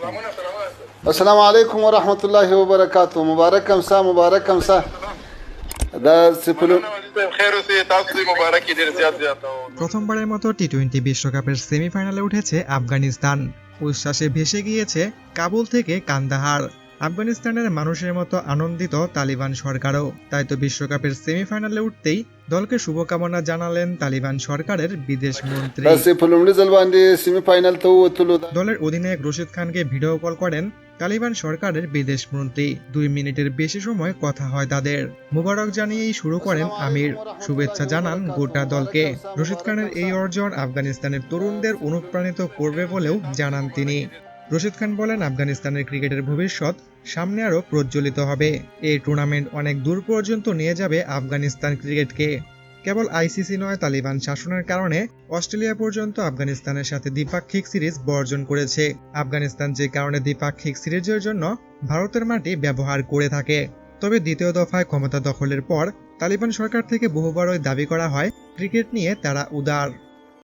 السلام عليكم ورحمة الله وبركاته. مبارك كمسا مبارك كمسا. دا سيفلو প্রথমবারের মতো টি-20 বিশ্বকাপের সেমিফাইনালে উঠেছে আফগানিস্তান। উচ্ছ্বাসে ভেসে গিয়েছে কাবুল থেকে কান্দাহার। আফগানিস্তানের মানুষের মতো আনন্দিত তালিবান সরকারও। তাই তো বিশ্বকাপের সেমিফাইনালে উঠতেই দলকে শুভকামনা জানালেন তালিবান সরকারের বিদেশ মন্ত্রী। دا سيفلو نزل باندې سيمي فاينل ته وتلو. দলের অধিনায়ক রশিদ খানকে ভিডিও কল করেন তালিবান সরকারের বিদেশ মন্ত্রী। 2 মিনিটের বেশি সময় কথা হয় তাদের। মুবারক জানিয়েই শুরু করেন আমির। শুভেচ্ছা জানান গোটা দলকে। রশিদ খানের এই অর্জন আফগানিস্তানের তরুণদের অনুপ্রাণিত করবে বলেও জানান তিনি। রশিদ খান বলেন, আফগানিস্তানের ক্রিকেটের ভবিষ্যৎ সামনে আরও প্রজ্বলিত হবে। এই টুর্নামেন্ট অনেক দূর পর্যন্ত নিয়ে যাবে আফগানিস্তান ক্রিকেটকে। কেবল আইসিসি নয়, তালিবান শাসনের কারণে অস্ট্রেলিয়া পর্যন্ত আফগানিস্তানের সাথে দ্বিপাক্ষিক সিরিজ বর্জন করেছে। আফগানিস্তান যে কারণে দ্বিপাক্ষিক সিরিজের জন্য ভারতের মাটি ব্যবহার করে থাকে। তবে দ্বিতীয় দফায় ক্ষমতা দখলের পর তালিবান সরকার থেকে বহুবারই দাবি করা হয় ক্রিকেট নিয়ে তারা উদার।